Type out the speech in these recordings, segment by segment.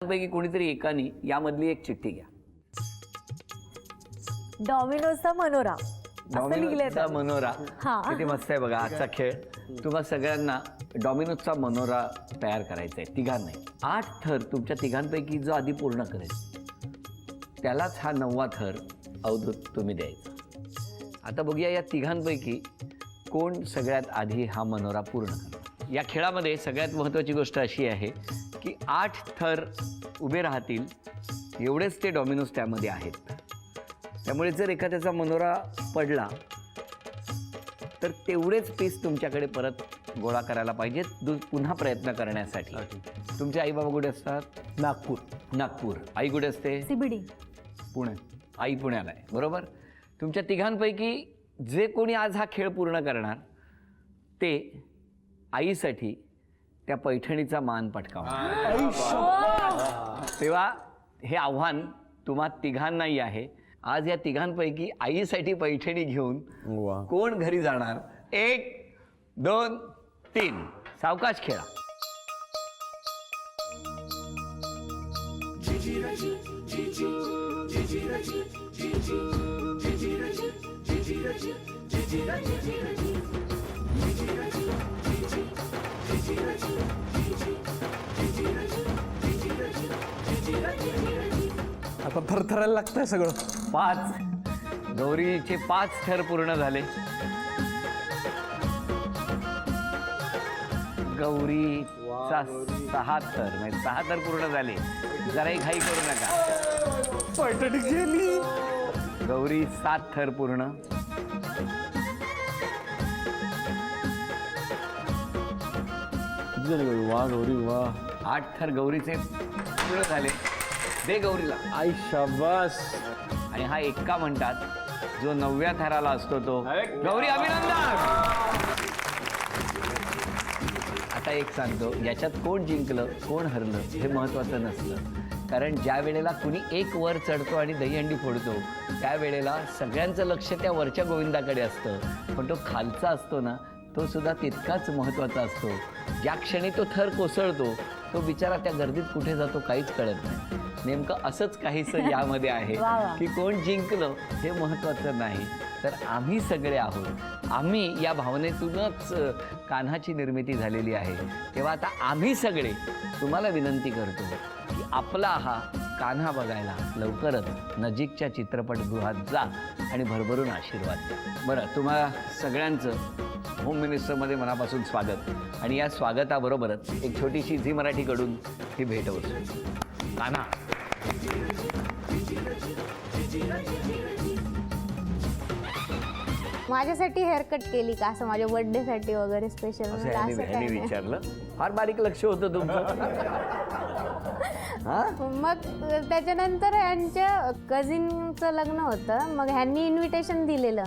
तिघांपैकी कोणीतरी एकाने यामधली एक चिठ्ठी घ्या. डॉमिनोजचा मनोरा असं लिहिलंय डॉमिनोजचा मनोरा. हा. किती मस्त आहे बघा आजचा खेळ. तुम्हा सगळ्यांना डॉमिनोजचा मनोरा तयार करायचा आहे, तिघांनाही. 8 थर तुमच्या तिघांपैकी जो आधी पूर्ण करेल त्यालाच हा 9वा थर अवधूत तुम्ही द्यायचा. आता बघूया या तिघांपैकी कोण सगळ्यात आधी हा मनोरा पूर्ण करतो. या खेळामध्ये सगळ्यात महत्त्वाची गोष्ट अशी आहे की 8 थर उभे राहतील एवढेच ते डॉमिनोज त्यामध्ये आहेत. त्यामुळे जर एखाद्याचा मनोरा पडला तर तेवढेच पीस तुमच्याकडे परत गोळा करायला पाहिजेत पुन्हा प्रयत्न करण्यासाठी. तुमचे आई बाबा कुठे असतात? नागपूर. आई कुठे असते? CBD पुणे. आई पुण्याला आहे, बरोबर. तुमच्या तिघांपैकी जे कोणी आज हा खेळ पूर्ण करणार ते आईसाठी त्या पैठणीचा मान पटकावणार. तेव्हा हे आव्हान तुम्हा तिघांनाही आहे. आज या तिघांपैकी आईसाठी पैठणी घेऊन कोण घरी जाणार? 1 2 3 सावकाश खेळा. आता थरथरायला लागतंय सगळं. 5 गौरीचे 5 थर पूर्ण झाले. गौरीचा 6 थर म्हणजे 6 थर पूर्ण झाले. जराही घाई करू नका. पैठणी गेली. गौरी 7 थर पूर्ण. वा गौरी वा. 8 थर गौरीचे पूर्ण झाले. दे गौरीला. आई शाबास. आणि हा एक्का म्हणतात जो 9व्या थराला असतो तो. गौरी अभिनंदन. आता एक सांगतो, याच्यात कोण जिंकलं कोण हरलं हे महत्त्वाचं नसतं. कारण ज्या वेळेला कुणी एक वर चढतो आणि दहीहंडी फोडतो त्यावेळेला सगळ्यांचं लक्ष त्या वरच्या गोविंदाकडे असतं. पण तो खालचा असतो ना तो सुद्धा तितकाच महत्त्वाचा असतो. ज्या क्षणी तो थर कोसळतो तो बिचारा त्या गर्दीत कुठे जातो काहीच कळत नाही. नेमकं असंच काहीसं यामध्ये आहे की कोण जिंकलं हे महत्त्वाचं नाही, तर आम्ही सगळे आहोत. आम्ही या भावनेतूनच कान्हाची निर्मिती झालेली आहे. तेव्हा आता आम्ही सगळे तुम्हाला विनंती करतो की आपला हा कान्हा बघायला लवकरच नजीकच्या चित्रपटगृहात जा आणि भरभरून आशीर्वाद द्या. बरं, तुम्हाला सगळ्यांचं होम मिनिस्टरमध्ये मनापासून स्वागत. आणि या स्वागताबरोबरच एक छोटीशी झी मराठीकडून ही भेट होती. कान्हा माझ्यासाठी हेअरकट केली का असं माझ्या बर्थडेसाठी वगैरे स्पेशल? असं ह्याने विचारलं. फार बारीक लक्ष होतं तुमचं. मग त्याच्यानंतर ह्यांच्या कझिनचं लग्न होतं. मग ह्यांनी इन्व्हिटेशन दिलेलं.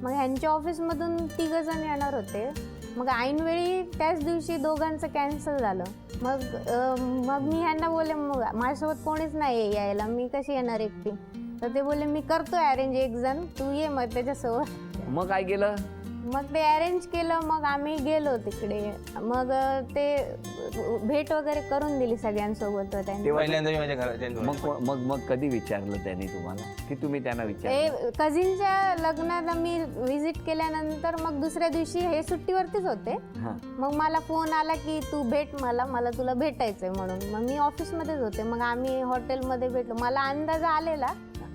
मग ह्यांच्या ऑफिसमधून 3 जण येणार होते. मग ऐनवेळी त्याच दिवशी दोघांचं कॅन्सल झालं. मग मी ह्यांना बोलले मग माझ्यासोबत कोणीच नाही यायला, मी कशी येणार एकटी? तर ते बोलले मी करतो अरेंज, 1 जण तू ये मग त्याच्यासोबत. मग काय केलं? मग ते अरेंज केलं. मग आम्ही गेलो तिकडे. मग ते भेट वगैरे करून दिली सगळ्यांसोबत. पहिल्यांदा मी माझ्या घरात. मग कधी विचारलं त्यांनी तुम्हाला की तुम्ही त्यांना विचारलं? कझिनच्या लग्नाला मी व्हिजिट केल्यानंतर मग दुसऱ्या दिवशी हे सुट्टीवरतीच होते. मग मला फोन आला की तू भेट मला तुला भेटायचंय म्हणून. मग मी ऑफिसमध्येच होते. मग आम्ही हॉटेलमध्ये भेटलो. मला अंदाज आलेला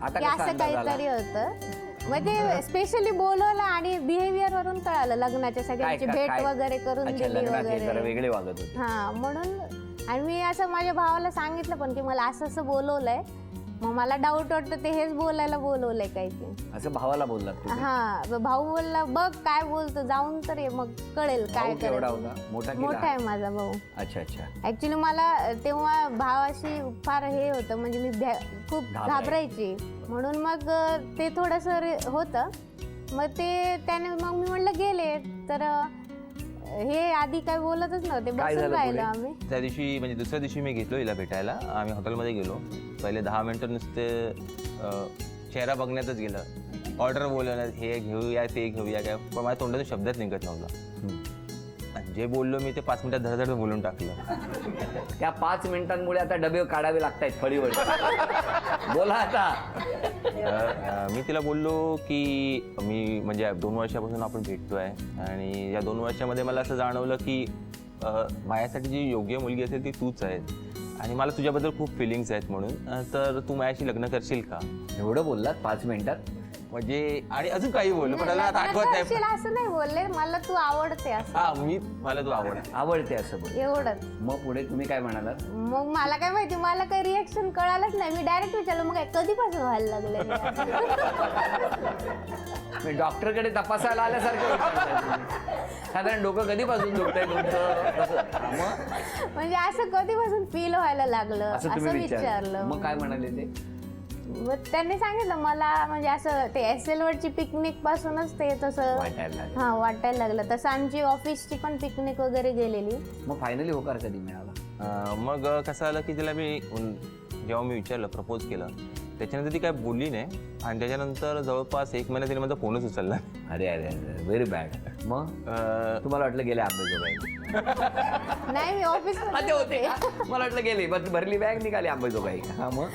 की असं काहीतरी होतं. मग ते स्पेशली बोलवलं आणि बिहेवियर वरून कळालं. लग्नाच्या सगळ्यांची भेट वगैरे करून दिली वगैरे. वेगळे वागत होते. हा म्हणून. आणि मी असं माझ्या भावाला सांगितलं पण की मला असं असं बोलवलंय. मग मला डाऊट वाटतं ते हेच बोलायला बोलवलंय काही ते. असं भावाला बोललात तुम्ही? हा. भाऊ बोलला बघ काय बोलतो, जाऊन तर ये मग कळेल काय करायचं. मोठा आहे माझा भाऊ. अच्छा. ऍक्च्युली मला तेव्हा भावाशी फार हे होतं, म्हणजे मी खूप घाबरायची. म्हणून मग ते थोडंसं होतं. मग त्याने मग मी म्हणलं गेले तर हे आधी काय बोलतच नव्हते. बसून राहिलो आम्ही. त्या दिवशी म्हणजे दुसऱ्या दिवशी मी घेतलो हिला भेटायला. आम्ही हॉटेलमध्ये गेलो. पहिले 10 मिनिटं नुसते चेहरा बघण्यातच गेलं. ऑर्डर बोलवण्यात, हे घेऊया ते घेऊया काय, पण माझ्या तोंडातून शब्दच निघत नव्हता. जे बोललो मी ते 5 मिनिटात धडधड बोलून टाकलं. त्या 5 मिनिटांमुळे आता डबे काढावे लागतायत फळीवर. बोला आता. मी तिला बोललो की मी म्हणजे 2 वर्षापासून आपण भेटतोय आणि या 2 वर्षामध्ये मला असं जाणवलं की माझ्यासाठी जी योग्य मुलगी असेल ती तूच आहे आणि मला तुझ्याबद्दल खूप फिलिंग्स आहेत म्हणून, तर तू माझ्याशी लग्न करशील का? एवढं बोललात 5 मिनिटात? म्हणजे आणि अजून काही बोललो पण मला आता आठवत नाही. करशील असं नाही बोलले, मला तू आवडते असं. मला तू आवडते असं बोल. एवढंच. मग पुढे तुम्ही काय म्हणालात? मग मला काय माहिती, मला काही रिएक्शन कळालंच नाही. मी डायरेक्ट विचारलं मग काय कधीपासून व्हायला लागलं? मी डॉक्टरकडे तपासायला आल्यासारखं विचारताय तुम्ही. साधारण डोकं कधीपासून दुखतंय तुमचं? मग म्हणजे असं कधीपासून फील व्हायला लागलं असं असं तुम्ही विचारलं. विचारलं. मग काय म्हणाले ते? मग त्यांनी सांगितलं मला म्हणजे असं ते SL वरची पिकनिक पासूनच ते तसं वाटायला लागलं. हा वाटायला लागलं. तसं आमची ऑफिसची पण पिकनिक वगैरे गेलेली. मग फायनली होकार कधी मिळाला? मग कसं आलं की तिला मी जेव्हा मी विचारलं प्रपोज केलं त्याच्यानंतर ती काय बोलली नाही आणि त्याच्यानंतर जवळपास 1 महिना तिने माझा फोनच उचलला. अरे अरे अरे व्हेरी बॅड. मग तुम्हाला वाटलं गेले आंबेजोगाई? नाही मी ऑफिस होते. मला वाटलं गेले भरली बॅग निघाली आंबेजोगाई. हा मग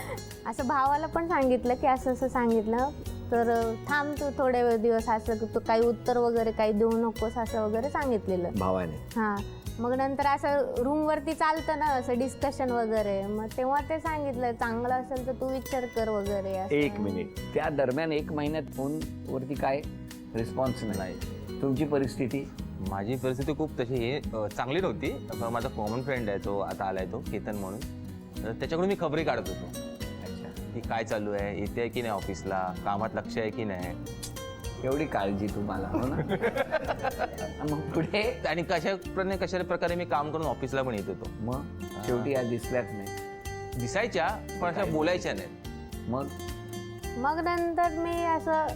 असं भावाला पण सांगितलं की असं असं सांगितलं तर थांब तू थोडे दिवस, असं तू काही उत्तर वगैरे काही देऊ नकोस असं वगैरे सांगितलेलं भावाने. हा. मग नंतर असं रूमवरती चालतं ना असं डिस्कशन वगैरे, मग तेव्हा ते सांगितलं चांगलं असेल तर तू विचार कर वगैरे असं. 1 मिनिट. त्या दरम्यान 1 महिन्यात फोन वरती काय रिस्पॉन्स नाही? तुमची परिस्थिती? माझी परिस्थिती खूप तशी हे चांगली नव्हती. माझा कॉमन फ्रेंड आहे तो, आता आलाय तो केतन म्हणून, तर त्याच्याकडून मी खबरी काढत होतो की काय चालू आहे, येते आहे की नाही ऑफिसला, कामात लक्ष आहे की नाही. एवढी काळजी तुम्हाला, हो ना? मग पुढे आणि कशा प्रकारे मी काम करून ऑफिसला पण येत होतो. मग शेवटी या दिसल्याच नाही. दिसायच्या पण अशा बोलायच्या नाहीत. मग नंतर मी असं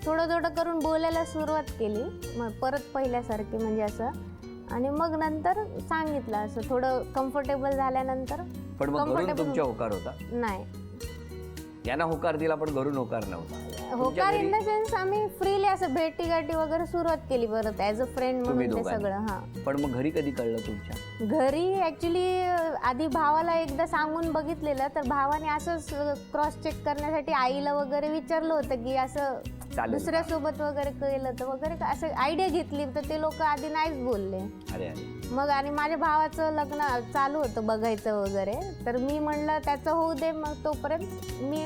थोडं थोडं करून बोलायला सुरुवात केली, मग परत पहिल्यासारखी म्हणजे असं. आणि मग नंतर सांगितलं असं थोडं कम्फर्टेबल झाल्यानंतर. पण मग घरून तुमच्या होकार होता? नाही, यांना होकार दिला पण घरून होकार नव्हता. होकार इन द सेन्स आम्ही फ्रीली असं भेटी गाठी वगैरे सुरुवात केली परत ॲज अ फ्रेंड म्हणून ते सगळं. हा. पण मग घरी कधी कळलं तुमच्या? घरी ऍक्च्युली आधी भावाला एकदा सांगून बघितलेलं, तर भावाने असंच क्रॉस चेक करण्यासाठी आईला वगैरे विचारलं होतं की असं दुसऱ्यासोबत वगैरे केलं तर वगैरे असं आयडिया घेतली, तर ते लोक आधी नाहीच बोलले. अरे मग आणि माझ्या भावाचं लग्न चालू होतं बघायचं वगैरे, तर मी म्हणलं त्याचं होऊ दे, मग तोपर्यंत मी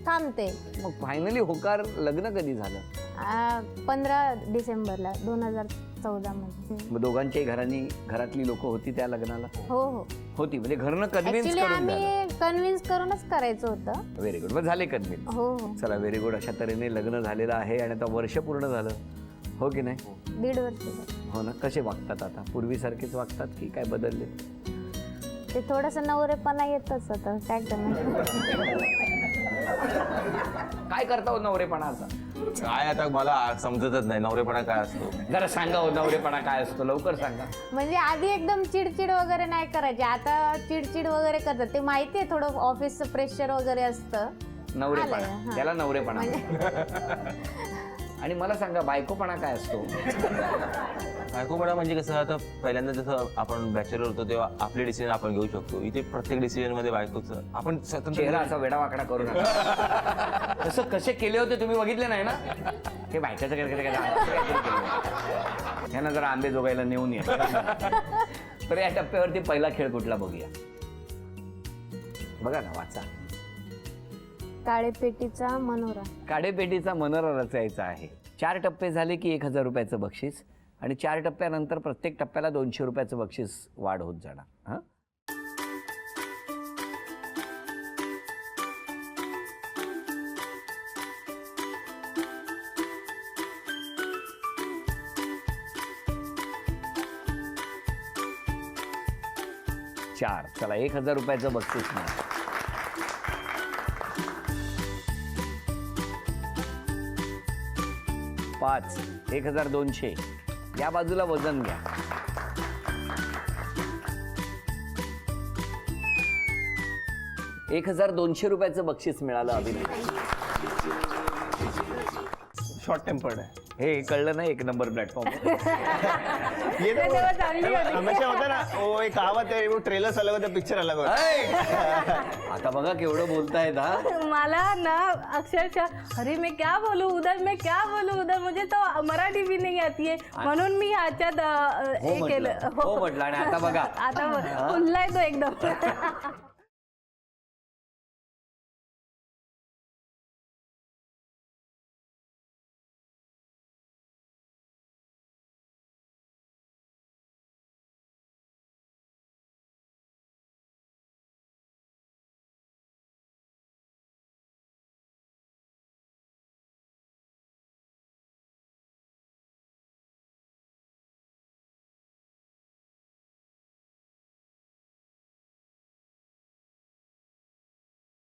थांबते. मग फायनली होकार लग्न कधी झालं? 15 डिसेंबरला 2014 मध्ये. मग दोघांच्याही घरातली लोक होती त्या लग्नाला? हो हो होती. म्हणजे घरनं कन्व्हिन्स ऍक्च्युली करून झालं? आम्ही कन्व्हिन्स करूनच करायचं होतं. Very good. मग झाले कन्व्हिन्स? हो हो. चला व्हेरी गुड. अशा तऱ्हेने लग्न झालेलं आहे आणि आता वर्ष पूर्ण झालं, हो की नाही? 1.5 वर्ष. हो ना. कसे वागतात आता? पूर्वीसारखेच वागतात की काय बदलले? ते थोडस नवरेपणा येतच आता, काय करणार. काय करता हो नवरेपणाचा? काय आता मला समजतच नाही नवरेपणा काय असतो. जरा सांगा हो, नवरेपणा काय असतो, लवकर सांगा. म्हणजे आधी एकदम चिडचिड वगैरे नाही करायचे, आता चिडचिड वगैरे करतात. ते माहितीये थोडं ऑफिसचं प्रेशर वगैरे असतं. नवरेपणा, हा. त्याला नवरेपणा. आणि मला सांगा बायकोपणा काय असतो? बायकोपणा म्हणजे कसं, आता पहिल्यांदा जसं आपण बॅचलर होतो तेव्हा आपले डिसिजन आपण घेऊ शकतो. इथे प्रत्येक डिसिजन मध्ये बायकोचं आपण स्वतंत्र. चेहरा असा वेडावाकडा करू नका. तसं कसे केले होते तुम्ही बघितले नाही ना? हे बायकाचं ह्यांना जरा आंबेजोगाईला नेऊन ये. तर या टप्प्यावरती पहिला खेळ कुठला बघूया? बघा ना, वाचा. काळेपेटीचा मनोरा. काळेपेटीचा मनोरा रचायचा आहे. 4 टप्पे झाले की 1000 रुपयाचं बक्षीस आणि 4 टप्प्यानंतर प्रत्येक टप्प्याला 200 रुपयाचं बक्षीस वाढ होत जाणार. हा, चार. चला 1000 रुपयाचं बक्षीस मिळालं. 5, 1200. या बाजूला वजन घ्या. 1200 रुपयाचं बक्षीस मिळालं अभिनय. शॉर्ट टेम्पर्ड है। हे कळलं नाही एक नंबर प्लॅटफॉर्म ये तो तेव्हा चांगली होती. हमेशा होता ना वो एक कहावत है वो ट्रेलर अलग होता पिक्चर अलग होता। आता बघा केवढं बोलतायत हा मला ना अक्षरशः अरे मैं क्या बोलूं उधर मुझे तो मराठी भी नहीं आती है म्हणून मी ह्याच्यात हो हे केलं म्हटलं हो म्हटलं आणि आता बघा आता फुललाय तो एकदम